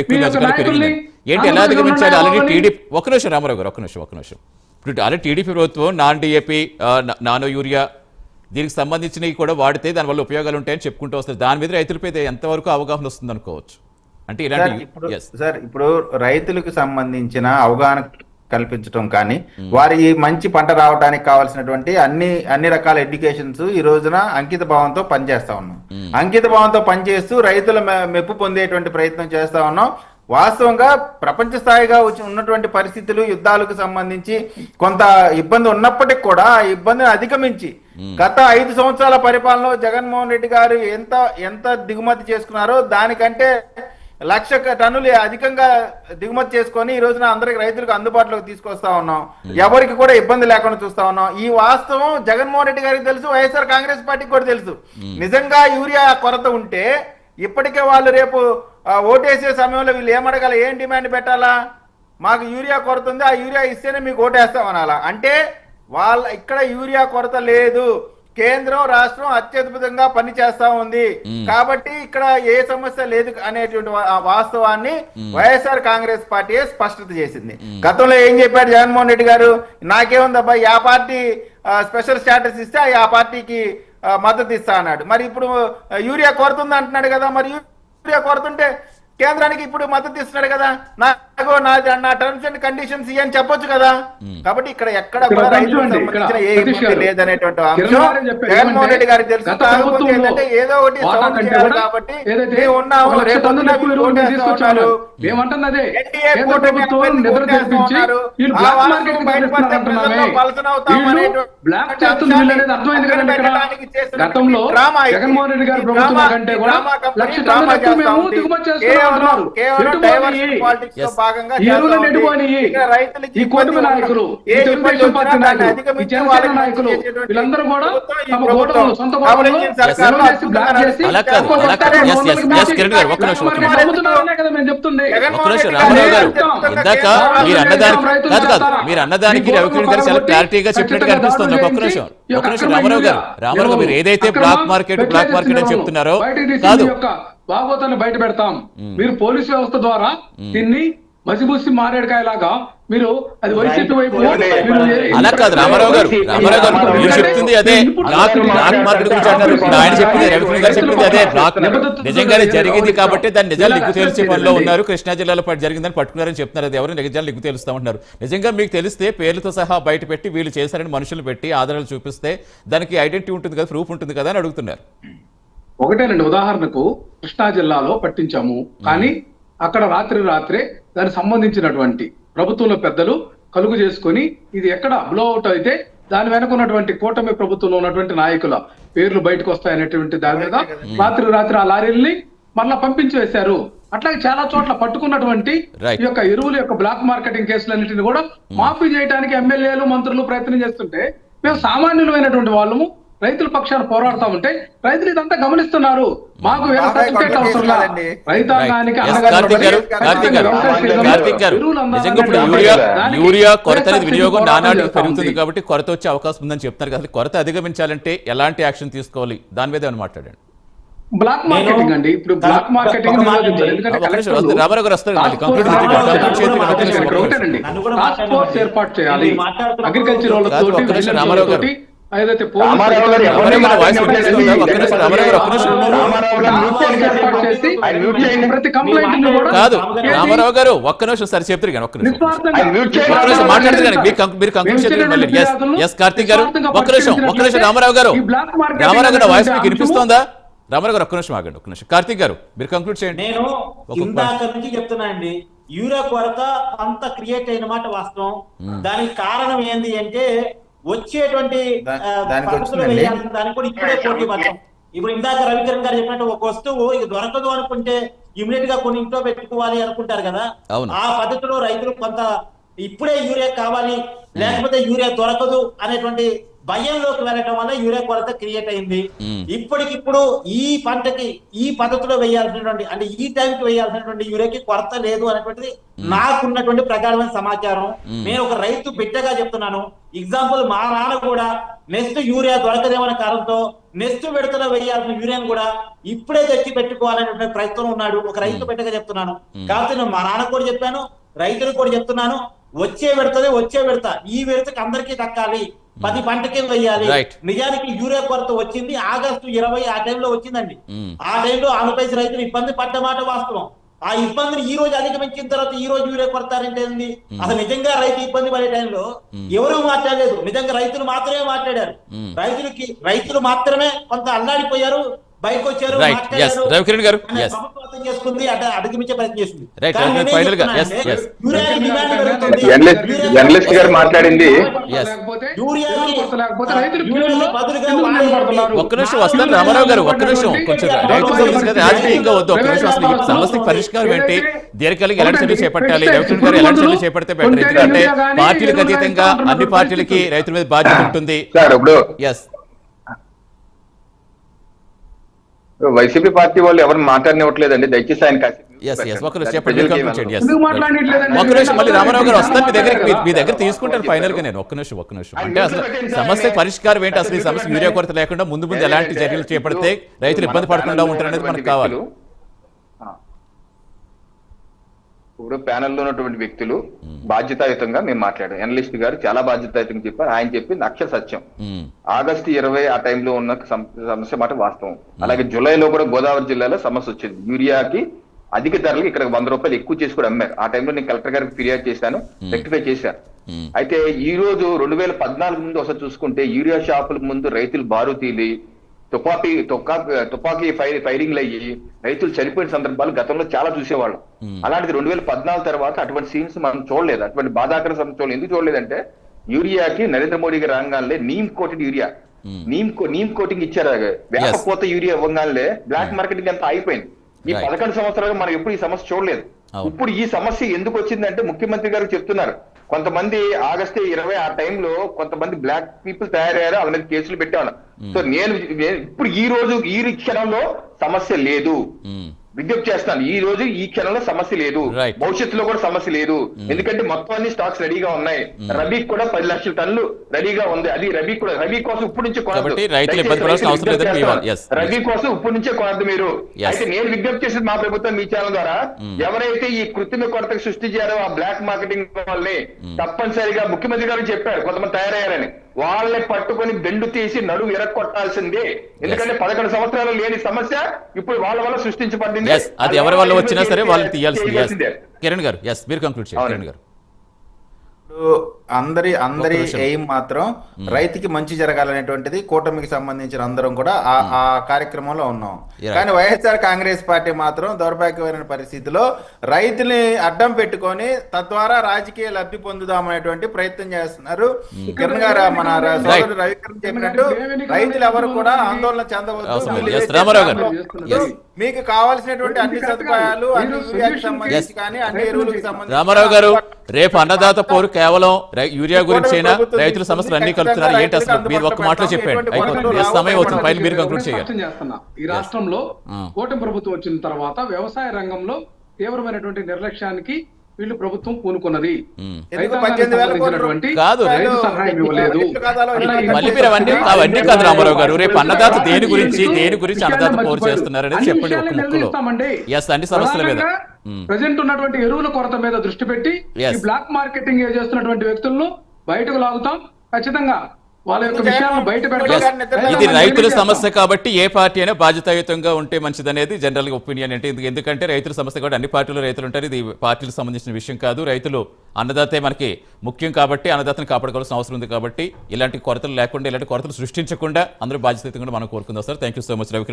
ఎక్కువ మధ్యకాలం పెరిగిందని ఏంటి ఎలా అధిగమించాలి? ఆల్రెడీ టీడీపీ ఒక్క నిమిషం రామారావు గారు ఒక్క నిమిషం ఇప్పుడు ఆల్రెడీ టీడీపీ ప్రభుత్వం నాన్ డిఏపీ నానో యూరియా దీనికి సంబంధించినవి కూడా వాడితే దానివల్ల ఉపయోగాలు ఉంటాయని చెప్పుకుంటూ వస్తారు. దాని మీద రైతులపై ఎంతవరకు అవగాహన వస్తుంది అనుకోవచ్చు? అంటే ఇలాంటి ఇప్పుడు రైతులకు సంబంధించిన అవగాహన కల్పించడం కానీ వారి మంచి పంట రావడానికి కావాల్సినటువంటి అన్ని రకాల ఎడ్యుకేషన్స్ ఈ రోజున అంకిత భావంతో పనిచేస్తా ఉన్నాం. అంకిత భావంతో పనిచేస్తూ రైతుల మెప్పు పొందేటువంటి ప్రయత్నం చేస్తా ఉన్నాం. వాస్తవంగా ప్రపంచ స్థాయిగా ఉన్నటువంటి పరిస్థితులు, యుద్ధాలకు సంబంధించి కొంత ఇబ్బంది ఉన్నప్పటికీ కూడా ఆ ఇబ్బందిని అధిగమించి గత 5 సంవత్సరాల పరిపాలనలో జగన్మోహన్ రెడ్డి గారు ఎంత దిగుమతి చేసుకున్నారో దానికంటే 1,00,000 టన్నులు అధికంగా దిగుమతి చేసుకొని ఈ రోజున అందరికి రైతులకు అందుబాటులోకి తీసుకొస్తా ఉన్నాం. ఎవరికి కూడా ఇబ్బంది లేకుండా చూస్తా ఉన్నాం. ఈ వాస్తవం జగన్మోహన్ రెడ్డి గారికి తెలుసు, వైఎస్ఆర్ కాంగ్రెస్ పార్టీకి కూడా తెలుసు. నిజంగా యూరియా కొరత ఉంటే ఇప్పటికే వాళ్ళు రేపు ఓటేసే సమయంలో వీళ్ళు ఏమడగాల, ఏం డిమాండ్ పెట్టాలా? మాకు యూరియా కొరత ఉంది, ఆ యూరియా ఇస్తేనే మీకు ఓటేస్తామనాలా? అంటే ఇక్కడ యూరియా కొరత లేదు, కేంద్రం రాష్ట్రం అత్యద్భుతంగా పనిచేస్తా ఉంది కాబట్టి ఇక్కడ ఏ సమస్య లేదు అనేటువంటి వాస్తవాన్ని వైఎస్ఆర్ కాంగ్రెస్ పార్టీ స్పష్టత చేసింది. గతంలో ఏం చెప్పాడు జగన్మోహన్ రెడ్డి గారు? నాకేముందబ్బా, ఆ పార్టీ స్పెషల్ స్టేటస్ ఇస్తే ఆ పార్టీకి మద్దతు ఇస్తా అన్నాడు. మరి ఇప్పుడు యూరియా కొరత ఉంది అంటున్నాడు కదా, మరి యూరియా కొరత ఉంటే కేంద్రానికి ఇప్పుడు మద్దతు ఇస్తున్నాడు కదా, నా టర్మ్స్ అండ్ కండిషన్స్ ఇవని చెప్పొచ్చు కదా. కాబట్టి ఇక్కడ ఎక్కడ కూడా రైతులకు సంబంధించిన ఏ ఇబ్బంది లేదనేటువంటి అంశం జగన్మోహన్ రెడ్డి గారికి తెలుసు. కాకపోతే ఏంటంటే ఏదో ఒకటి సౌండ్ చేయాలి కాబట్టి మేము ఉన్నాము, రేపు బయటపడితే ప్రజల్లో పలసన అవుతాం మీరు అన్నదానికి రవికిరణ్ గారు చాలా క్లారిటీగా చెప్పినట్టుగా అనిపిస్తుంది. ఒక్క నిమిషం రామారావు గారు మీరు ఏదైతే బ్లాక్ మార్కెట్ అని చెప్తున్నారో కాదు, భాగవతాన్ని బయట పెడతాం. మీరు పోలీసు వ్యవస్థ ద్వారా దీన్ని మసిబూసి మారేడుకాయలాగా మీరు అది వైసీపీ వైపు అలా కాదు రామారావు గారు మీరు చెప్తుంది అదే బ్లాక్ మార్కెట్ గురించి అంటారు. ఆయన చెప్పింది, రవికిరణ్ గారు చెప్పింది అదే. బ్లాక్ నిజంగానే జరిగింది కాబట్టి దాన్ని నిజాలు లిగ్గు తేల్చే పనిలో ఉన్నారు. కృష్ణా జిల్లాలో జరిగిందని పట్టుకున్నారని చెప్తున్నారు. అది ఎవరు నిజాలు లిగ్గు తేలుస్తా ఉంటున్నారు. నిజంగా మీకు తెలిస్తే పేర్లతో సహా బయట పెట్టి వీళ్ళు చేశారని మనుషులు పెట్టి ఆధారాలు చూపిస్తే దానికి ఐడెంటిటీ ఉంటుంది కదా, ప్రూఫ్ ఉంటుంది కదా అని అడుగుతున్నారు. ఒకటేనండి, ఉదాహరణకు కృష్ణా జిల్లాలో పట్టించాము, కానీ అక్కడ రాత్రే దానికి సంబంధించినటువంటి ప్రభుత్వంలో పెద్దలు కలుగు చేసుకొని ఇది ఎక్కడ బ్లోఅవుట్ అయితే దాని వెనక ఉన్నటువంటి కూటమి ప్రభుత్వంలో ఉన్నటువంటి నాయకుల పేర్లు బయటకు వస్తాయనేటువంటి దాని మీద రాత్రి ఆ లారీల్ని మళ్ళా పంపించి వేశారు. అట్లాగే చాలా చోట్ల పట్టుకున్నటువంటి ఈ యొక్క ఎరువుల యొక్క బ్లాక్ మార్కెటింగ్ కేసులన్నింటినీ కూడా మాఫీ చేయడానికి ఎమ్మెల్యేలు మంత్రులు ప్రయత్నం చేస్తుంటే మేము సామాన్యులమైనటువంటి వాళ్ళము రైతుల పక్షాన పోరాడుతా ఉంటే రైతులు ఇదంతా గమనిస్తున్నారు. మాకు రైతాంగానికి యూరియా కొరత అనేది వినియోగం నానాటికి పెరుగుతుంది కాబట్టి కొరత వచ్చే అవకాశం ఉందని చెప్తున్నారు కదా. కొరత అధిగమించాలంటే ఎలాంటి యాక్షన్ తీసుకోవాలి దాని మీద ఏమైనా మాట్లాడండి. బ్లాక్ మార్కెటింగ్ అండి, ఇప్పుడు బ్లాక్ మార్కెటింగ్ రామారావు గారు వస్తారు. ఏర్పాటు చేయాలి అగ్రికల్చర్ రామారావు గారు ఏదైతే కాదు రామారావు గారు ఒక్క నిమిషం సార్ చెప్తారు కానీ ఒక్క నిమిషం మాట్లాడతారు కానీ మీరు కంక్లూషన్ కార్తీక్ గారు ఒక్క నిమిషం రామారావు గారు వాయిస్ మీకు వినిపిస్తోందా? రామారావు గారు ఒక్క నిమిషం ఆగండి, ఒక్క నిమిషం. కార్తీక్ గారు మీరు కంక్లూడ్ చేయండి. నేను ఇందాక నుంచి చెప్తున్నా అండి, యూరియా కొరత అంత క్రియేట్ అయిన మాట వాస్తవం. దానికి కారణం ఏంది అంటే వచ్చేటువంటి దానికి కూడా ఇప్పుడే పోటీ పడతాం. ఇప్పుడు ఇందాక రవికిరణ్ గారు చెప్పినట్టు ఒక వస్తువు ఇది దొరకదు అనుకుంటే ఇమీడియట్ గా కొన్ని ఇంట్లో పెట్టుకోవాలి అనుకుంటారు కదా, ఆ పద్ధతిలో రైతులు కొంత ఇప్పుడే యూరియా కావాలి లేకపోతే యూరియా దొరకదు అనేటువంటి భయంలోకి వెళ్ళటం వల్ల యూరియా కొరత క్రియేట్ అయింది. ఇప్పటికిప్పుడు ఈ పంటకి ఈ పద్ధతిలో వేయాల్సినటువంటి అంటే ఈ టైంకి వేయాల్సినటువంటి యూరియాకి కొరత లేదు అనేటువంటిది నాకున్నటువంటి ప్రగాఢమైన సమాచారం. నేను ఒక రైతు బిడ్డగా చెప్తున్నాను. ఎగ్జాంపుల్ మా నాన్న కూడా నెక్స్ట్ యూరియా దొరకదేమనే కారణంతో నెక్స్ట్ విడతలో వేయాల్సిన యూరియాను కూడా ఇప్పుడే తెచ్చి పెట్టుకోవాలనే ప్రయత్నం ఉన్నాడు. ఒక రైతు బిడ్డగా చెప్తున్నాను. కాబట్టి నేను మా నాన్న కూడా చెప్పాను, రైతులకు కూడా చెప్తున్నాను, వచ్చే విడత ఈ విడతకి అందరికీ దక్కాలి, 10 పంటకే వేయాలి. నిజానికి యూరియా కొరత వచ్చింది ఆగస్టు 20 ఆ టైంలో వచ్చిందండి. ఆ టైంలో ఆంధ్రప్రదేశ్ రైతులు ఇబ్బంది పడ్డమాట వాస్తవం. ఆ ఇబ్బందిని ఈ రోజు అధిగమించిన తర్వాత ఈ రోజు యూరియా కొరత అంటే ఏంది? అసలు నిజంగా రైతు ఇబ్బంది పడే టైంలో ఎవరూ మాట్లాడలేదు, నిజంగా రైతులు మాత్రమే మాట్లాడారు. రైతులు మాత్రమే కొంత అల్లాడిపోయారు, బయటకు వచ్చారు, ప్రభుత్వం చేసుకుంది, అధిగమించే ప్రయత్నం చేసింది. జర్నలిస్ట్ గారు మాట్లాడింది ఒక్క నిమిషం వస్తాను రామారావు గారు, ఒక్క నిమిషం కొంచెం రాజకీయంగా వద్దు, ఒక్క నిమిషం. అసలు ఈ సమస్యకి పరిష్కారం ఏంటి? దీర్ఘకాలిక ఎలాంటి చర్యలు చేపట్టాలి? రవికిరణ్ గారు ఎలాంటి చర్యలు చేపడితే బెటర్? ఎందుకంటే పార్టీలకు అతీతంగా అన్ని పార్టీలకి రైతుల మీద బాధ్యత ఉంటుంది. వైసీపీ పార్టీ వాళ్ళు ఎవరు మాట్లాడినట్లేదండి, దయచేసి ఆయన మళ్ళీ రామారావు గారు వస్తాను మీ దగ్గర తీసుకుంటాను ఫైనల్ గా. నేను ఒక్క నిమిషం అంటే అసలు సమస్య పరిష్కారం ఏంటి? అసలు ఈ సమస్య యూరియా కొరత లేకుండా ముందు ఎలాంటి చర్యలు చేపడితే రైతులు ఇబ్బంది పడకుండా ఉంటారు అనేది మనకు కావాలి. ఇప్పుడు ప్యానెల్లో ఉన్నటువంటి వ్యక్తులు బాధ్యతాయుతంగా మేము మాట్లాడాం. ఎనలిస్ట్ గారు చాలా బాధ్యతాయుతంగా చెప్పారు. ఆయన చెప్పింది అక్షర సత్యం. ఆగస్టు 20 ఆ టైంలో ఉన్న సమస్య మాట వాస్తవం. అలాగే జూలైలో కూడా గోదావరి జిల్లాలో సమస్య వచ్చింది. యూరియాకి అధిక ధరలు ఇక్కడ 100 రూపాయలు ఎక్కువ చేసి కూడా అమ్మారు. ఆ టైంలో నేను కలెక్టర్ గారికి ఫిర్యాదు చేశాను, రెక్టిఫై చేశాను. అయితే ఈ రోజు 2014 ముందు ఒకసారి చూసుకుంటే యూరియా షాపుల ముందు రైతులు బారు తీలి తుపాకీ ఫైరింగ్లు అయ్యి రైతులు చనిపోయిన సందర్భాలు గతంలో చాలా చూసేవాళ్ళం. అలాంటిది 2014 తర్వాత అటువంటి సీన్స్ మనం చూడలేదు, అటువంటి బాధాకర చూడలేదు. ఎందుకు చూడలేదంటే యూరియాకి నరేంద్ర మోడీ గారి రంగాలే neem coated urea, neem coating ఇచ్చారు. వేపపోత యూరియా ఇవ్వగానే బ్లాక్ మార్కెటింగ్ అంతా అయిపోయింది. ఈ 11 సంవత్సరాలుగా మనం ఎప్పుడు ఈ సమస్య చూడలేదు. ఇప్పుడు ఈ సమస్య ఎందుకు వచ్చిందంటే ముఖ్యమంత్రి గారు చెప్తున్నారు, కొంతమంది ఆగస్టు 20 ఆ టైంలో కొంతమంది బ్లాక్ పీపుల్ తయారయ్యారు, వాళ్ళ మీద కేసులు పెట్టాను. సో నేను ఇప్పుడు ఈ క్షణంలో సమస్య లేదు, విజ్ఞప్తి చేస్తాను. ఈ రోజు ఈ క్షణంలో సమస్య లేదు, భవిష్యత్తులో కూడా సమస్య లేదు. ఎందుకంటే మొత్తం అన్ని స్టాక్స్ రెడీగా ఉన్నాయి. రబీకి కూడా 10 లక్షల టన్నులు రెడీగా ఉంది. అది రబీ కోసం ఇప్పుడు నుంచి రబీ కోసం ఇప్పుడు నుంచే కొనద్దు మీరు. అయితే నేను విజ్ఞప్తి చేసేది మా ప్రభుత్వం మీ ఛానల్ ద్వారా, ఎవరైతే ఈ కృత్రిమ కొరతకు సృష్టించారో ఆ బ్లాక్ మార్కెటింగ్ వాళ్ళని తప్పనిసరిగా ముఖ్యమంత్రి గారు చెప్పారు కొంతమంది తయారయ్యారని, వాళ్ళని పట్టుకొని బెండు తీసి నడువు ఎరక్కొట్టాల్సిందే. ఎందుకంటే 11 సంవత్సరాలు లేని సమస్య ఇప్పుడు వాళ్ళ వల్ల సృష్టించబడింది. అది ఎవరి వల్ల వచ్చినా సరే వాళ్ళని తీయాల్సిందే. కిరణ్ గారు మీరు కంక్లూడ్ చేయండి. కిరణ్ గారు, అందరి ఎయిమ్ మాత్రం రైతుకి మంచి జరగాలనేటువంటిది కూటమికి సంబంధించిన అందరం కూడా ఆ కార్యక్రమంలో ఉన్నాం. కానీ వైఎస్ఆర్ కాంగ్రెస్ పార్టీ మాత్రం దౌర్భాగ్యమైన పరిస్థితిలో రైతుని అడ్డం పెట్టుకొని తద్వారా రాజకీయ లబ్ధి పొందుదామనేటువంటి ప్రయత్నం చేస్తున్నారు. కిరణ్ గారు మన సోదరుడు రవికిరణ్ చెప్పినట్టు రైతులు ఎవరు కూడా ఆందోళన చెందవద్దు. మీకు కావాల్సినటువంటి అన్ని సదుపాయాలు అన్ని సంబంధించి కానీ అన్ని ఎరువులకు సంబంధించి. రామారావు గారు, రేపు అన్నదాత పోరు కేవలం యూరియా గురించి అయినా రైతుల సమస్యలు అన్ని కలుపుతున్నారు ఏంటి అసలు? మీరు ఒక్క మాటలో చెప్పండి, అయిపోతుంది, సమయం అవుతుంది, ఫైల్ మీరు కంక్లూడ్ చేయాలి. ఈ రాష్ట్రంలో కూటమి ప్రభుత్వం వచ్చిన తర్వాత వ్యవసాయ రంగంలో తీవ్రమైనటువంటి నిర్లక్ష్యానికి వీళ్ళు ప్రభుత్వం పూనుకున్నది. కాదు మళ్ళీ మీరు అవన్నీ కాదు రామారావు గారు, రేపు అన్నదాత దేని గురించి అన్నదాత పోరు చేస్తున్నారనేది చెప్పండి ఒక ముక్కలో. అన్ని సమస్యల మీద ప్రజెంట్ ఉన్నటువంటి ఎరువుల కొరత మీద దృష్టి పెట్టి ఈ బ్లాక్ మార్కెటింగ్ చేస్తున్నటువంటి వ్యక్తులను బయటకు లాగుతాం. ఖచ్చితంగా వాళ్ళ యొక్క విషయాలను బయట పెట్టడం. ఇది రైతుల సమస్య కాబట్టి ఏ పార్టీ అయినా బాధ్యతాయుతంగా ఉంటే మంచిదనేది జనరల్ గా ఒపీనియన్. అంటే ఎందుకంటే రైతుల సమస్య కాబట్టి అన్ని పార్టీలు రైతులు ఉంటారు. ఇది పార్టీలకు సంబంధించిన విషయం కాదు. రైతులు అన్నదాతే మనకి ముఖ్యం కాబట్టి అన్నదాతను కాపాడుకోవాల్సిన అవసరం ఉంది. కాబట్టి ఇలాంటి కొరతలు లేకుండా, ఇలాంటి కొరతలు సృష్టించకుండా అందరూ బాధ్యతాయుతంగా మనం కోరుకుందాం sir. Thank you so much Ravikiran.